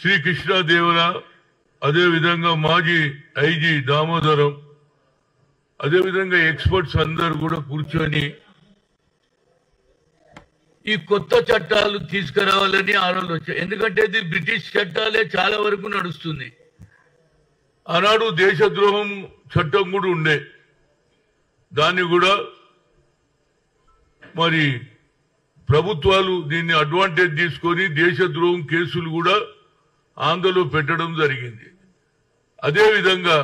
శ్రీ కృష్ణదేవర, అదేవిధంగా మాజీ ఐజీ దామోదరం, అదేవిధంగా ఎక్స్పర్ట్స్ అందరూ కూడా కూర్చొని ఈ కొత్త చట్టాలు తీసుకురావాలని ఆలోచన. ఎందుకంటే ఇది బ్రిటిష్ చట్టాలే చాలా వరకు నడుస్తుంది. ఆనాడు దేశద్రోహం చట్టం కూడా ఉండే, దాన్ని కూడా మరి ప్రభుత్వాలు దీన్ని అడ్వాంటేజ్ తీసుకొని దేశద్రోహం కేసులు కూడా ఆంధ్రలో పెట్టడం జరిగింది. అదేవిధంగా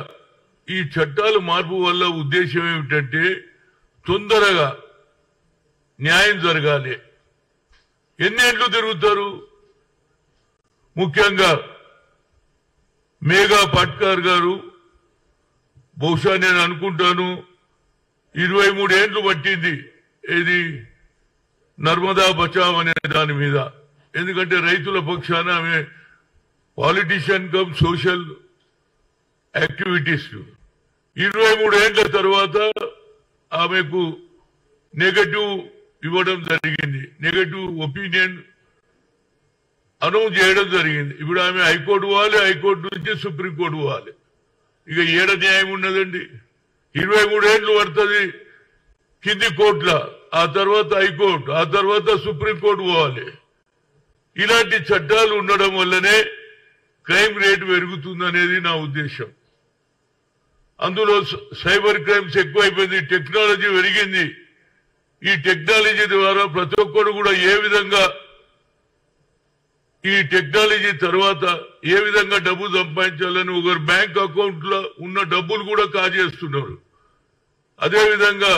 ఈ చట్టాల మార్పు వల్ల ఉద్దేశం ఏమిటంటే తొందరగా న్యాయం జరగాలి. ఎన్నేళ్లు తిరుగుతారు? ముఖ్యంగా మేఘా పాట్కర్ గారు బహుశా నేను అనుకుంటాను 23 ఏళ్లు పట్టింది ఇది నర్మదా బచావ్ అనే దాని మీద. ఎందుకంటే రైతుల పక్షాన ఆమె పాలిటిషియన్ కమ్ సోషల్ యాక్టివిటీస్. 23 ఏళ్ల తర్వాత ఆమెకు నెగటివ్ ఇవ్వడం జరిగింది, నెగటివ్ ఒపీనియన్ అనౌన్స్ చేయడం జరిగింది. ఇప్పుడు ఆమె హైకోర్టు పోవాలి, హైకోర్టు నుంచి సుప్రీంకోర్టు పోవాలి. ఇక ఏడ న్యాయం ఉన్నదండి? 23 ఏళ్లు పడుతుంది కింది కోర్టుల, ఆ తర్వాత హైకోర్టు, ఆ తర్వాత సుప్రీంకోర్టు పోవాలి. ఇలాంటి చట్టాలు ఉండడం వల్లనే క్రైమ్ రేటు పెరుగుతుందనేది నా ఉద్దేశం. అందులో సైబర్ క్రైమ్స్ ఎక్కువైపోయింది, టెక్నాలజీ పెరిగింది. ఈ టెక్నాలజీ ద్వారా ప్రతి ఒక్కరు కూడా ఏ విధంగా ఈ టెక్నాలజీ తర్వాత ఏ విధంగా డబ్బు సంపాదించాలని ఒకరు బ్యాంక్ అకౌంట్ లో ఉన్న డబ్బులు కూడా కాజేస్తున్నారు. అదేవిధంగా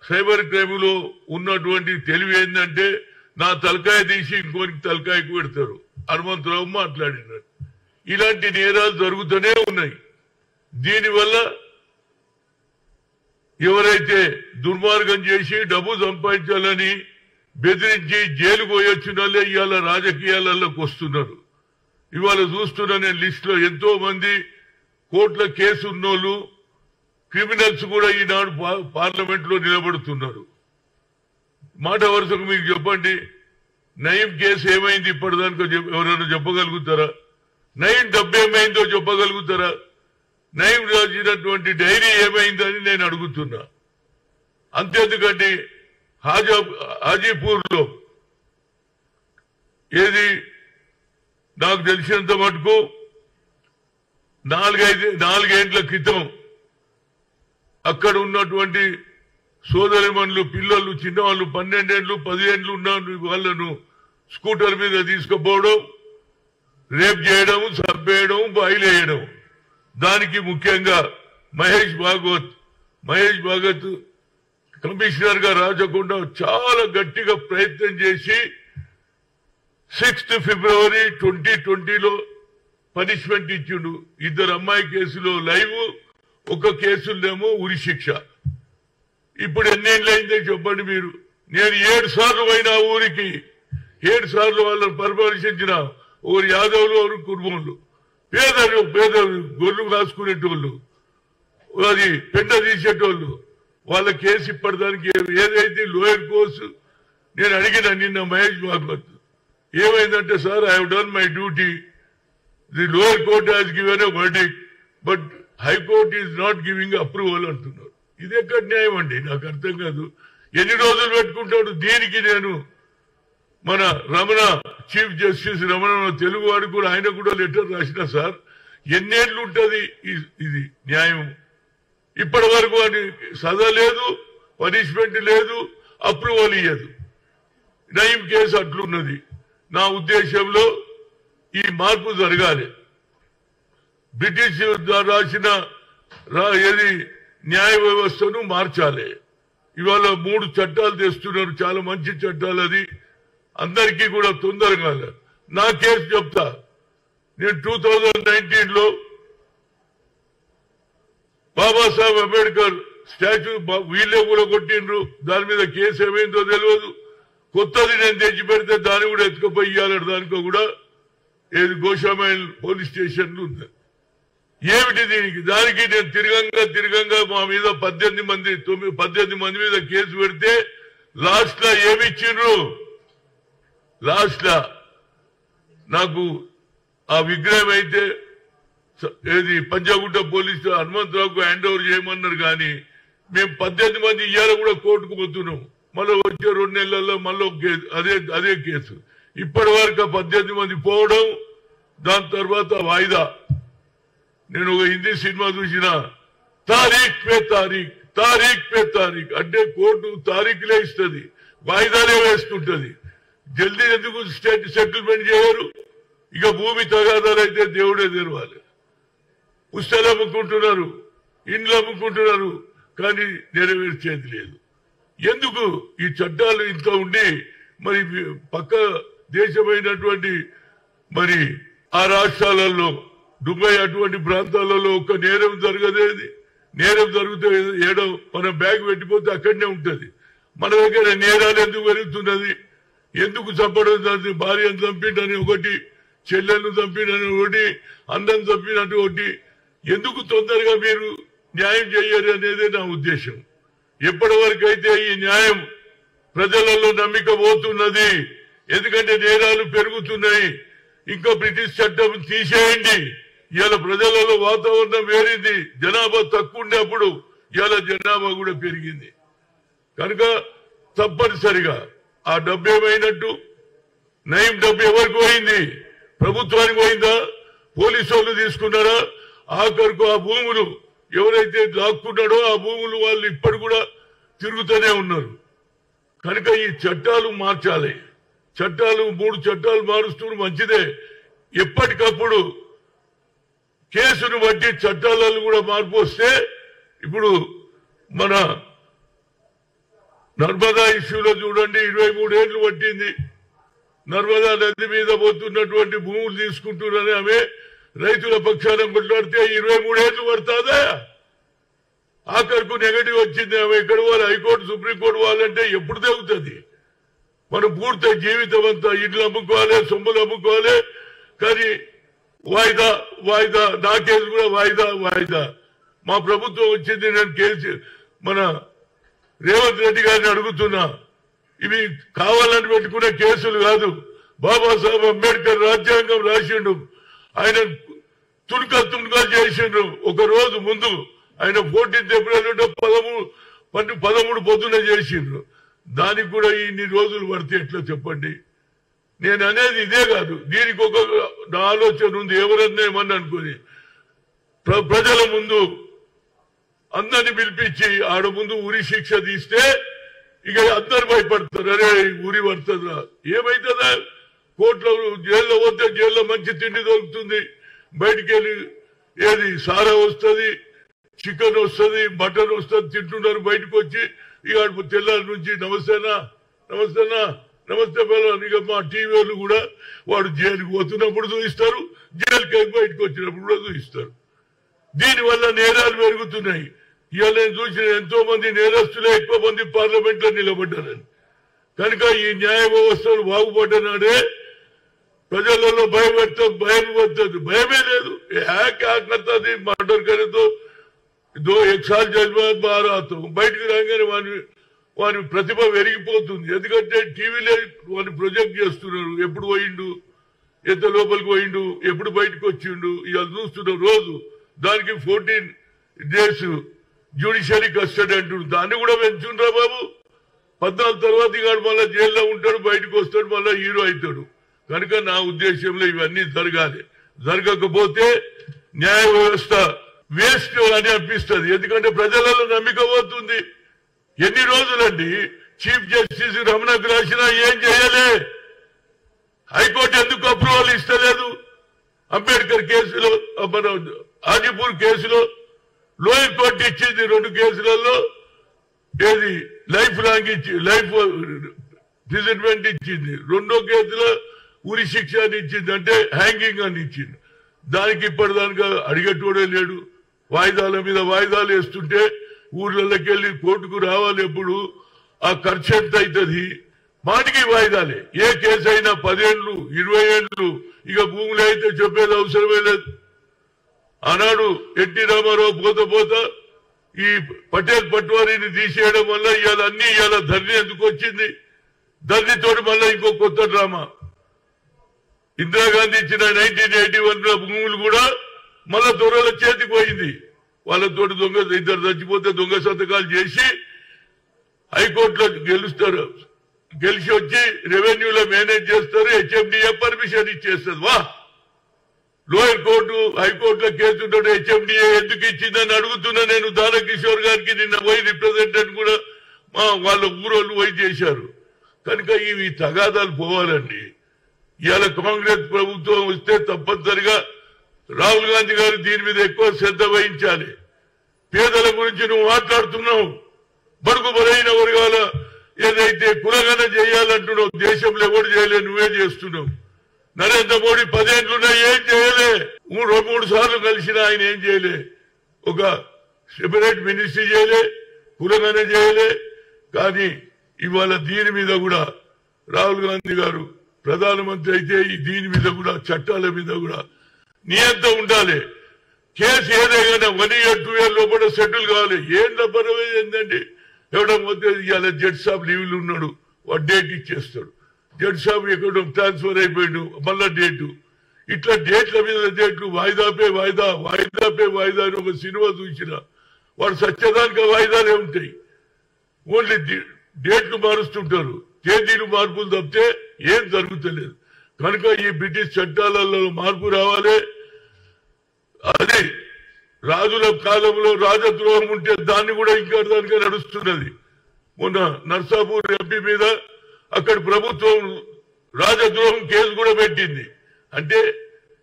సైబర్ క్రైమ్ లో ఉన్నటువంటి తెలివి ఏంటంటే నా తలకాయ తీసి ఇంకోరికి తలకాయకు పెడతారు. హనుమంతరావు మాట్లాడినారు. ఇలాంటి నేరాలు జరుగుతూనే ఉన్నాయి. దీనివల్ల ఎవరైతే దుర్మార్గం చేసి డబ్బు సంపాదించాలని బెదిరించి జైలుకు పోయొచ్చిన వాళ్ళే ఇవాళ రాజకీయాలలోకి వస్తున్నారు. ఇవాళ చూస్తున్నా నేను లిస్ట్ లో ఎంతో మంది కోర్టుల కేసు ఉన్నోళ్ళు క్రిమినల్స్ కూడా ఈనాడు పార్లమెంట్ లో నిలబడుతున్నారు. మాట వరుసకు మీకు చెప్పండి, నయీం కేసు ఏమైంది ఇప్పటిదానికో ఎవరైనా చెప్పగలుగుతారా? నయీం డబ్బు ఏమైందో చెప్పగలుగుతారా? నయీం రాసినటువంటి డైరీ ఏమైందని నేను అడుగుతున్నా. అంతేందుకంటే హాజీపూర్ లో ఏది నాకు తెలిసినంత మటుకు 4 క్రితం అక్కడ ఉన్నటువంటి సోదరిమణులు పిల్లలు చిన్నవాళ్ళు 12 ఏళ్ళు 10 ఏళ్ళు ఉన్న వాళ్ళను స్కూటర్ మీద తీసుకుపోవడం, రేప్ చేయడం, చంపేయడం, బయలుదేయడం. దానికి ముఖ్యంగా మహేష్ భాగవత్ కమిషనర్ గా రాజకుండా చాలా గట్టిగా ప్రయత్నం చేసి 6 ఫిబ్రవరి 2020లో పనిష్మెంట్ ఇచ్చిండు. 2 అమ్మాయి కేసులో లైవ్, ఒక కేసులేమో ఉరి శిక్ష. ఇప్పుడు ఎన్నేళ్ళు అయిందో చెప్పండి మీరు. నేను 7 సార్లు పోయినా ఊరికి, 7 సార్లు వాళ్ళని పరామర్శించిన. ఒకరు యాదవులు, ఒకరు కుర్మోళ్ళు, పేదలు గొర్రెలు కాసుకునేటోళ్ళు, అది పెంట తీసేటోళ్ళు. వాళ్ళ కేసు ఇప్పటిదానికి ఏదైతే లోయర్ కోర్సు నేను అడిగిన నిన్న మహేష్ భాగవత్ ఏమైందంటే, sir I have done my duty, the lower court has given a verdict but high court is not giving approval అంటున్నారు. ఇది ఎక్కడ న్యాయం అండి? నాకు అర్థం కాదు. ఎన్ని రోజులు పెట్టుకుంటాడు దీనికి? నేను మన రమణ, చీఫ్ జస్టిస్ రమణ తెలుగు వాడు కూడా, ఆయన కూడా లెటర్ రాసిన, సార్ ఎన్నేళ్లు ఉంటుంది ఇది న్యాయం? ఇప్పటి వరకు అని సజా లేదు, పనిష్మెంట్ లేదు, అప్రూవల్ ఇయ్యదు. నయీం కేసు అట్లున్నది. నా ఉద్దేశంలో ఈ మార్పు జరగాలి. బ్రిటిష్ రాసిన ఏది న్యాయ వ్యవస్థను మార్చాలి. ఇవాళ 3 చట్టాలు తెస్తున్నారు, చాలా మంచి చట్టాలు. అది అందరికీ కూడా తొందరగా. నా కేసు చెప్తా. నేను 2019లో బాబాసాహెబ్ అంబేద్కర్ స్టాచ్యూ వీళ్ళే కూడా కొట్టిండ్రు. దాని మీద కేసు ఏమైందో తెలియదు. కొత్తది నేను తెచ్చి పెడితే దాన్ని కూడా ఎత్తుకుపోయి ఇవ్వాలడు. దానికో కూడా ఏది గోషామైల్ పోలీస్ స్టేషన్లు ఉంది. ఏమిటి దీనికి? దానికి నేను తిరగంగా మా మీద 18 మంది మీద కేసు పెడితే లాస్ట్ లా ఏమిచ్చిండ్రు? లాస్ట్ లా నాకు ఆ విగ్రహం అయితే ఏది పంజాగుట్ట పోలీసు హనుమంతరావుకు హ్యాండ్ ఓవర్ చేయమన్నారు. కానీ మేము 18 మంది ఇయ్యాల కూడా కోర్టుకు పోతున్నాం. మళ్ళీ వచ్చే 2 నెలల్లో మళ్ళీ అదే కేసు. ఇప్పటి వరకు 18 మంది పోవడం, దాని తర్వాత వాయిదా. నేను ఒక హిందీ సినిమా చూసిన, తారీఖ్ పే తారీఖ్, తారీఖ్ పే తారీఖ్ అంటే కోర్టు తారీఖులే ఇస్తుంది, వాయిదాలే వేస్తుంటది. జల్దీ ఎందుకు సెటిల్మెంట్ చేయరు? ఇక భూమి తగాదాలు అయితే దేవుడే తెరవాలి. పుస్తకాలు అమ్ముకుంటున్నారు, ఇండ్లు అమ్ముకుంటున్నారు, కానీ నెరవేర్చేది లేదు. ఎందుకు ఈ చట్టాలు ఇంత ఉండి మరి పక్క దేశమైనటువంటి మరి ఆ రాష్ట్రాలలో దుబాయ్ అటువంటి ప్రాంతాలలో ఒక నేరం జరగదేది. నేరం జరిగితే ఏడో మనం బ్యాగ్ పెట్టిపోతే అక్కడనే ఉంటది. మన దగ్గర నేరాలు ఎందుకు పెరుగుతున్నది? ఎందుకు చంపడం? భార్యను చంపిండని ఒకటి, చెల్లెలను చంపిండని ఒకటి, అన్నం చంపినట్టు ఒకటి. ఎందుకు తొందరగా మీరు న్యాయం చేయరు అనేది నా ఉద్దేశం. ఎప్పటి వరకు అయితే ఈ న్యాయం ప్రజలలో నమ్మిక పోతున్నది, ఎందుకంటే నేరాలు పెరుగుతున్నాయి. ఇంకా బ్రిటిష్ చట్టం తీసేయండి. ఇవాళ ప్రజలలో వాతావరణం వేరింది. జనాభా తక్కువ ఉండేప్పుడు ఇవాళ జనాభా కూడా పెరిగింది. కనుక తప్పనిసరిగా ఆ డబ్బు ఏమైనట్టు? నయం డబ్బు ఎవరికి పోయింది? ప్రభుత్వానికి పోయిందా? పోలీసు వాళ్ళు తీసుకున్నారా? ఆఖరుకు ఆ భూములు ఎవరైతే దాక్కున్నాడో ఆ భూములు వాళ్ళు ఇప్పటి కూడా తిరుగుతూనే ఉన్నారు. కనుక ఈ చట్టాలు మార్చాలి. చట్టాలు 3 చట్టాలు మారుస్తూ మంచిదే. ఎప్పటికప్పుడు కేసును బట్టి చట్టాలను కూడా మార్పు వస్తే, ఇప్పుడు మన నర్మదా ఇష్యూలో చూడండి, 23 ఏళ్లు పట్టింది. నర్మదా నది మీద పోతున్నటువంటి భూములు తీసుకుంటున్నారని ఆమె రైతుల పక్షాన కొట్లాడితే 23 ఏళ్లు పడుతుందా? ఆఖరుకు నెగటివ్ వచ్చింది. ఆమె ఎక్కడ వాళ్ళు హైకోర్టు, సుప్రీంకోర్టు వాళ్ళంటే ఎప్పుడు తెగుతుంది? మనం పూర్తి జీవితం అంతా ఇడ్లు అమ్ముకోవాలి, సొమ్ములు అమ్ముకోవాలి. కానీ వాయిదా వాయిదా, నా కేసు కూడా వాయిదా వాయిదా. మా ప్రభుత్వం వచ్చింది, నేను కేసు మన రేవంత్ రెడ్డి గారిని అడుగుతున్నా, ఇవి కావాలని పెట్టుకునే కేసులు కాదు. బాబాసాహెబ్ అంబేద్కర్ రాజ్యాంగం రాసిండు, ఆయన తుణుకలు చేసిండ్రు. ఒక రోజు ముందు ఆయన 14 ఏప్రిల్ 13 పొద్దున చేసిండ్రు. దానికి కూడా ఇన్ని రోజులు పడితే ఎట్లా చెప్పండి? నేను అనేది ఇదే కాదు, దీనికి ఒక ఆలోచన ఉంది. ఎవరన్నా ఏమన్నా అనుకుని ప్రజల ముందు అందరిని పిలిపించి ఆడ ముందు ఉరి శిక్ష తీస్తే ఇక అందరు భయపడతారు. అరే ఉరి పడుతుందా? ఏమైతుందా? కోర్టులో జైల్లో పోతే జైల్లో మంచి తిండి దొరుకుతుంది, బయటికి వెళ్ళి ఏది సారా వస్తుంది, చికెన్ వస్తుంది, మటన్ వస్తుంది, తింటున్నారు. బయటకు వచ్చి ఇక తెల్లారి నుంచి నమస్తేనా నమస్తేనా నమస్తే పిల్లలు. ఇక మా టీవీలు కూడా వాడు జైలుకి పోతున్నప్పుడు చూపిస్తారు, జైలుకి బయటకు వచ్చినప్పుడు కూడా చూపిస్తారు. దీనివల్ల నేరాలు పెరుగుతున్నాయి. ఇవాళ నేను చూసిన ఎంతో మంది నేరస్తులే ఎక్కువ మంది పార్లమెంట్ లో నిలబడ్డారని. కనుక ఈ న్యాయ వ్యవస్థలు బాగుపడ్డనాడే ప్రజలలో భయం పడుతుంది. భయమే లేదు. ఆకది మర్డర్ కరేతో 1 साल जेल में बाहर आता हूँ. బయటకు రాగానే వాని ప్రతిభ పెరిగిపోతుంది. ఎందుకంటే టీవీలో వాని ప్రొజెక్ట్ చేస్తున్నారు. ఎప్పుడు పోయిండు, ఎంత లోపలికి పోయిండు, ఎప్పుడు బయటకు వచ్చిండు, ఇవాళ చూస్తున్నారు రోజు. దానికి 14 days జ్యుడిషియరీ కస్టడీ అంటున్నారు. దాన్ని కూడా పెంచుండ్రా బాబు. 14 తర్వాత ఇక మళ్ళీ జైల్లో ఉంటాడు, బయటకు వస్తాడు, మళ్ళీ హీరో అవుతాడు. కనుక నా ఉద్దేశంలో ఇవన్నీ జరగాలి. జరగకపోతే న్యాయ వ్యవస్థ వేస్ట్ అని అనిపిస్తుంది. ఎందుకంటే ప్రజలలో నమ్మిక పోతుంది. ఎన్ని రోజులండి చీఫ్ జస్టిస్ రమణకు రాసినా ఏం చేయలే. హైకోర్టు ఎందుకు అప్రూవల్ ఇస్తలేదు? అంబేద్కర్ కేసులో, మన ఆదిపూర్ కేసులో లోయర్ కోర్టు ఇచ్చింది. 2 కేసులలో ఏది లైఫ్ లాంగ్ ఇచ్చి లైఫ్ ప్రిజన్మెంట్ ఇచ్చింది. 2వ కేసులో ఉరి శిక్ష అని ఇచ్చింది, అంటే హ్యాంగింగ్ అని ఇచ్చింది. దానికి ఇప్పటిదానిగా అడిగేటోడే లేడు. వాయిదాల మీద వాయిదాలు వేస్తుంటే ఊర్లలోకి వెళ్ళి కోర్టుకు రావాలి. ఎప్పుడు ఆ ఖర్చు ఎంత అవుతుంది? మాటికి వాయిదాలే. ఏ కేసు అయినా 10 ఏళ్ళు 20 ఏళ్ళు. ఇక భూములు అయితే చెప్పేది అవసరమే లేదు. ఆనాడు ఎన్టీ రామారావు పోతా ఈ పటేల్ పట్వారీని తీసేయడం వల్ల ఇవాళ ధర్ని ఎందుకు వచ్చింది? ధర్నితోటి మళ్ళీ ఇంకో కొత్త డ్రామా. ఇందిరాగాంధీ ఇచ్చిన 1981 భూములు కూడా మళ్ళా దొరల చేతికి పోయింది. వాళ్ళతోటి ఇద్దరు చచ్చిపోతే దొంగ సంతకాలు చేసి హైకోర్టులో గెలుస్తారు. గెలిచి వచ్చి రెవెన్యూలో మేనేజ్ చేస్తారు. హెచ్ఎండిఏ పర్మిషన్ ఇచ్చేస్తుంది. వా లోయర్ కోర్టు హైకోర్టులో కేసుంటాడు. హెచ్ఎండిఏ ఎందుకు ఇచ్చిందని అడుగుతున్నా నేను. దానకిషోర్ గారికి నిన్న పోయి రిప్రజెంటేటివ్ కూడా వాళ్ళ ఊరోళ్ళు పోయి చేశారు. కనుక ఇవి తగాదాలు పోవాలండి. ఇవాళ కాంగ్రెస్ ప్రభుత్వం వస్తే తప్పనిసరిగా రాహుల్ గాంధీ గారు దీని మీద ఎక్కువ శ్రద్ధ వహించాలి. పేదల గురించి నువ్వు మాట్లాడుతున్నావు. బడుగు బలైన వర్గాల ఏదైతే కులగన చేయాలంటున్నావు. దేశంలో ఎవరు చేయలే, నువ్వే చేస్తున్నావు. నరేంద్ర మోడీ 10 ఏళ్లున్నా ఏం చేయలే. 3 సార్లు కలిసిన ఆయన ఏం చేయలే. ఒక సెపరేట్ మినిస్ట్రీ చేయలే, కులగన చేయలే. కానీ ఇవాళ దీని మీద కూడా రాహుల్ గాంధీ గారు ప్రధానమంత్రి అయితే దీని మీద కూడా చట్టాల మీద కూడా నియంత్రణ ఉండాలి. కేసు ఏదైనా 1 year 2 year లోపల సెటిల్ కావాలి. ఏం డబ్బరవే ఏంటండి. ఎవడైతే ఇవాళ జడ్జ్ సాబ్ లీవ్లు ఉన్నాడు, వాడు డేట్ ఇచ్చేస్తాడు. జడ్జ్ సాబ్ ఎక్కడో ట్రాన్స్ఫర్ అయిపోయాడు, మళ్ళా డేటు. ఇట్లా డేట్ల మీద డేట్లు వాయిదాపే వాయిదా వాయిదాపే వాయిదా అని ఒక సినిమా చూసిన వాడు సత్యదానిక వాయిదాలే ఉంటాయి. ఓన్లీ డేట్లు మారుస్తుంటారు, తేదీలు మార్పులు తప్పితే ఏం జరుగుతలేదు. కనుక ఈ బ్రిటిష్ చట్టాలలో మార్పు రావాలి. అది రాజుల కాలంలో రాజద్రోహం ఉంటే దాన్ని కూడా ఇంకా దానిగా నడుస్తున్నది. మొన్న నర్సాపూర్ ఎంపీ మీద అక్కడ ప్రభుత్వం రాజద్రోహం కేసు కూడా పెట్టింది. అంటే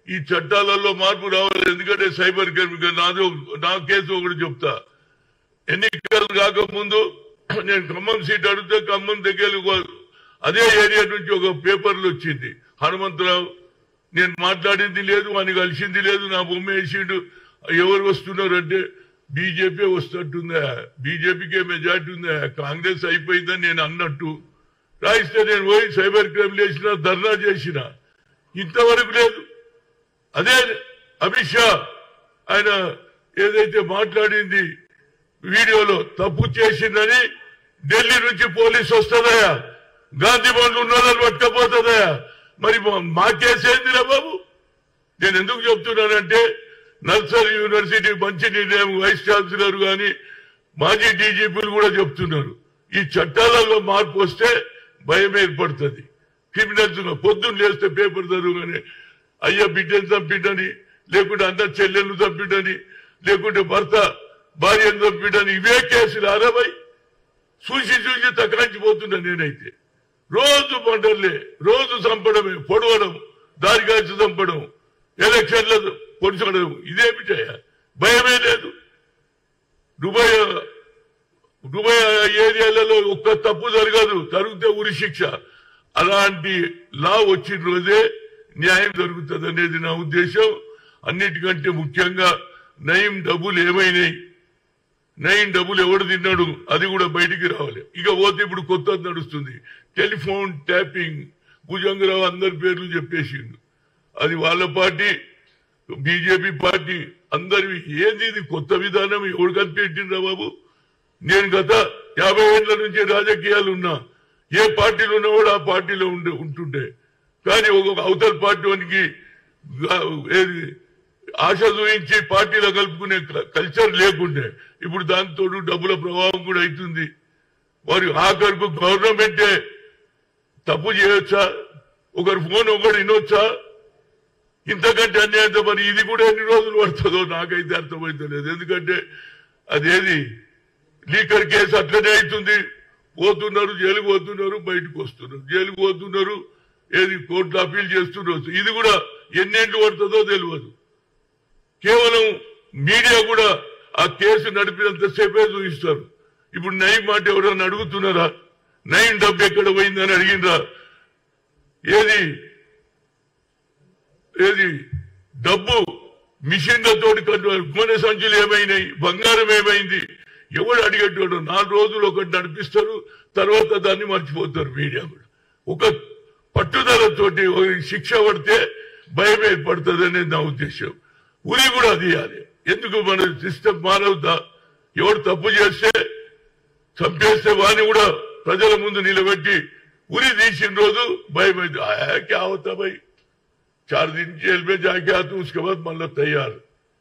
ఈ చట్టాలలో మార్పు రావాలి. ఎందుకంటే సైబర్ క్రైమ్ నా కేసు ఒకటి చెప్తా. ఎన్నికలు కాకముందు నేను ఖమ్మం సీట్ అడిగితే ఖమ్మం దగ్గర అదే ఏరియా నుంచి ఒక పేపర్లు వచ్చింది. హనుమంతరావు నేను మాట్లాడింది లేదు, అని కలిసింది లేదు, నా బొమ్మ వేసిండు. ఎవరు వస్తున్నారు అంటే బీజేపీ వస్తున్నట్టుందా, బీజేపీకే మెజార్టీ ఉందా, కాంగ్రెస్ అయిపోయిందని నేను అన్నట్టు రాయిస్తే నేను పోయి సైబర్ క్రైమ్ చేసిన, ధర్నా చేసిన. ఇంతవరకు లేదు. అదే అమిత్ షా ఆయన ఏదైతే మాట్లాడింది వీడియోలో తప్పు చేసిందని ఢిల్లీ నుంచి పోలీసు వస్తుందయా, గాంధీ భవన్ ఉన్నదని పట్టుకపోతుందయా. మరి మా కేసు ఏందిరా బాబు. నేను ఎందుకు చెప్తున్నానంటే నల్సార్ యూనివర్సిటీ మంచి నిర్ణయం వైస్ ఛాన్సలర్ గాని మాజీ డీజీపీలు కూడా చెప్తున్నారు. ఈ చట్టాలలో మార్పు వస్తే భయం ఏర్పడుతుంది. క్రిమినల్స్ పొద్దున్న లేస్తే పేపర్ చదువుగానే అయ్యా బిడ్డను చంపిడని, లేకుంటే అన్న చెల్లెళ్ళు చంపిడని, లేకుంటే భర్త భార్యను చంపిడని ఇవే కేసులు. అరవై చూసి చూసి తకాంచిపోతున్నా నేనైతే. రోజు పంటలే, రోజు చంపడమే, పొడవడం, దారి కాల్చి చంపడం, ఎలక్షన్ల పొడిచడం. ఇదేమిటయా, భయమే లేదు. దుబాయ్ ఏరియాలలో ఒక్క తప్పు జరగదు, జరిగితే ఉరి శిక్ష. అలాంటి లా వచ్చిన రోజే న్యాయం జరుగుతుంది అనేది నా ఉద్దేశం. అన్నిటికంటే ముఖ్యంగా నయం డబ్బులు ఏమైనాయి, నయం డబ్బులు ఎవడు తిన్నాడు అది కూడా బయటికి రావాలి. ఇక పోతే ఇప్పుడు కొత్త నడుస్తుంది టెలిఫోన్ ట్యాపింగ్. భుజంగరావు అందరి పేర్లు చెప్పేసిండు. అది వాళ్ళ పార్టీ, బీజేపీ పార్టీ అందరివి. ఏంది ఇది కొత్త విధానం, ఎవడు కనిపెట్టిండ్రా బాబు. నేను గత 50 ఏళ్ల నుంచి రాజకీయాలు ఉన్నా. ఏ పార్టీలో ఉన్నవాడు ఆ పార్టీలో ఉంటుండే. కానీ ఒక్కొక్క అవతల పార్టీ వానికి ఆశ చూపించి పార్టీలో కలుపుకునే కల్చర్ లేకుండే. ఇప్పుడు దాంతో డబ్బుల ప్రభావం కూడా అవుతుంది. వారి ఆఖరుకు గవర్నమెంటే తప్పు చేయొచ్చా, ఒకరి ఫోన్ ఒకటి వినొచ్చా, ఇంతకంటే అన్యాయంతో. మరి ఇది కూడా ఎన్ని రోజులు పడుతుందో నాకైతే అర్థమవుతలేదు. ఎందుకంటే అదేది లీకర్ కేసు అట్లనే అవుతుంది. పోతున్నారు, జైలుకు పోతున్నారు, బయటకు వస్తున్నారు, జైలుకు పోతున్నారు, ఏది కోర్టులో అప్పీల్ చేస్తున్నారు. ఇది కూడా ఎన్నేళ్ళు పడుతుందో తెలియదు. కేవలం మీడియా కూడా ఆ కేసు నడిపినంతసేపే చూపిస్తారు. ఇప్పుడు నయం మాట ఎవరన్నా అడుగుతున్నారా? నయం డబ్బు ఎక్కడ పోయిందని అడిగినరా? ఏది డబ్బు మిషన్లతోటి గోనె సంచులు ఏమైనాయి, బంగారం ఏమైంది, ఎవడు అడిగేటోడు? 4 రోజులు ఒకటి నడిపిస్తారు, తర్వాత దాన్ని మర్చిపోతారు. మీడియా కూడా ఒక పట్టుదలతోటి శిక్ష పడితే భయం ఏర్పడుతుంది అనేది నా ఉద్దేశం. ఉరి కూడా తీయాలి. ఎందుకు మన సిస్టమ్ మారవుతా? ఎవడు తప్పు చేస్తే చంపేస్తే వాడిని కూడా ప్రజల ముందు నిలబెట్టి ఉరి తీసిన రోజు భయం అయితే క్యా అవుతా భయ్, 4 दिन जेल में जाके आते उसके बाद मल्ला तैयार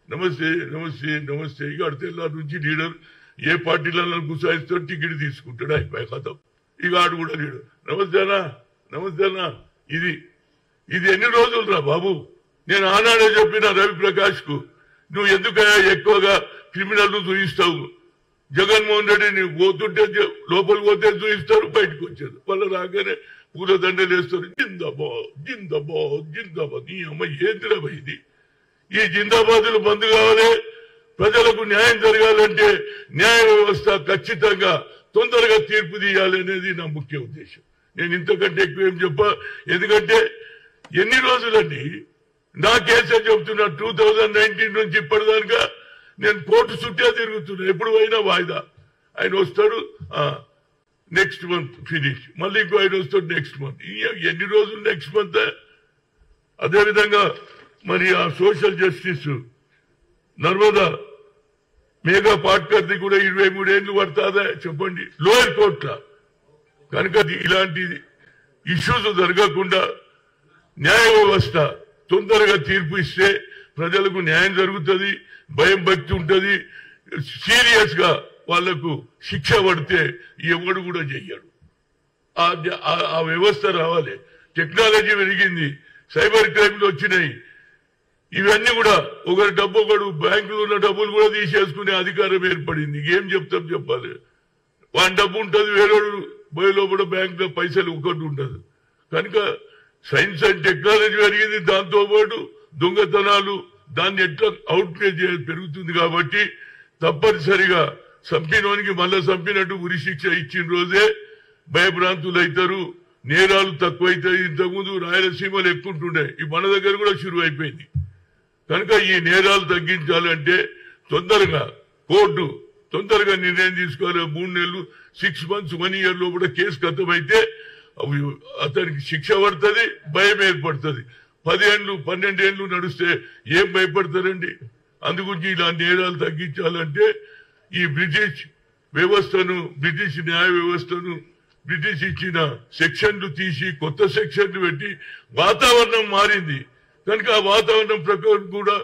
नमस्ते नमस्ते नमस्ते ఇక అడతెల్లా నుంచి లీడర్ ఏ పార్టీలలో గుసాయిస్తాడు టికెట్ తీసుకుంటాడు అయిపోయి కథం ఇక ఆడు కూడా లీడర్ నమస్తేనా ఇది ఎన్ని రోజులు రా బాబు నేను ఆనాడే చెప్పిన రవిప్రకాష్ కు నువ్వు ఎందుకయ్యా ఎక్కువగా క్రిమినల్ చూయిస్తావు జగన్మోహన్ రెడ్డి నువ్వు పోతుంటే లోపలికి పోతే చూయిస్తారు బయటకు వచ్చారు వాళ్ళు రాగానే పూలదండలు వేస్తారు జిందాబాద్ ఈ అమ్మ ఏందిరా ఇది ఈ జిందాబాదులు బంద్ కావాలి ప్రజలకు న్యాయం జరగాలంటే న్యాయ వ్యవస్థ ఖచ్చితంగా తొందరగా తీర్పు తీయాలి అనేది నా ముఖ్య ఉద్దేశం నేను ఇంతకంటే ఎక్కువ ఏం చెప్పా ఎందుకంటే ఎన్ని రోజులండి నా కేసే చెబుతున్నా 2019 నుంచి ఇప్పటిదాకా నేను కోర్టు చుట్టే తిరుగుతున్నా ఎప్పుడు అయినా వాయిదా ఆయన వస్తాడు నెక్స్ట్ మంత్ ఫినిష్ మళ్ళీ ఇంకో ఆయన వస్తాడు నెక్స్ట్ మంత్ ఎన్ని రోజులు నెక్స్ట్ మంత్ అదేవిధంగా మరి ఆ సోషల్ జస్టిస్ నర్మదా మేఘా పాట్కర్ది కూడా 23 ఏళ్లు పడుతుందా చెప్పండి లోయర్ కోర్టులో కనుక ఇలాంటి ఇష్యూస్ జరగకుండా న్యాయ వ్యవస్థ తొందరగా తీర్పు ఇస్తే ప్రజలకు న్యాయం జరుగుతుంది భయం భక్తి ఉంటుంది సీరియస్ గా వాళ్లకు శిక్ష పడితే ఎవడు కూడా చెయ్యడు ఆ వ్యవస్థ రావాలి టెక్నాలజీ పెరిగింది సైబర్ క్రైమ్లు వచ్చినాయి ఇవన్నీ కూడా ఒకడు బ్యాంకులో ఉన్న డబ్బులు కూడా తీసేసుకునే అధికారం ఏర్పడింది ఏం చెప్తాం చెప్పాలి వాని డబ్బు ఉంటుంది వేరేవాడు బయలో కూడా బ్యాంక్ లో పైసలు ఒకటి ఉండదు కనుక సైన్స్ అండ్ టెక్నాలజీ పెరిగింది దాంతో పాటు దొంగతనాలు దాన్ని ఎట్లా అవుట్ పెరుగుతుంది కాబట్టి తప్పనిసరిగా చంపినోనికి మళ్ళా చంపినట్టు ఉరి శిక్ష ఇచ్చిన రోజే భయభ్రాంతులు అవుతారు నేరాలు తక్కువైతాయి ఇంతకుముందు రాయలసీమలు ఎక్కుంటుండే ఈ మన దగ్గర కూడా షురు అయిపోయింది కనుక ఈ నేరాలు తగ్గించాలంటే తొందరగా కోర్టు తొందరగా నిర్ణయం తీసుకోవాలి 3 నెలలు 6 months 1 year లో కూడా కేసు ఖతమైతే అతనికి శిక్ష పడుతుంది భయం ఏర్పడుతుంది 10 ఏళ్ళు 12 ఏళ్ళు నడుస్తే ఏం భయపడతారండి అందుగురించి ఇలాంటి నేరాలు తగ్గించాలంటే ఈ బ్రిటిష్ వ్యవస్థను బ్రిటిష్ న్యాయ వ్యవస్థను బ్రిటిష్ ఇచ్చిన సెక్షన్లు తీసి కొత్త సెక్షన్లు పెట్టి వాతావరణం మారింది కనుక ఆ వాతావరణం ప్రకారం కూడా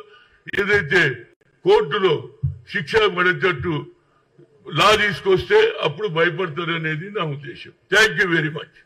ఏదైతే కోర్టులో శిక్ష పడేటట్టు లా తీసుకొస్తే అప్పుడు భయపడతారు అనేది నా ఉద్దేశం థ్యాంక్ యూ వెరీ మచ్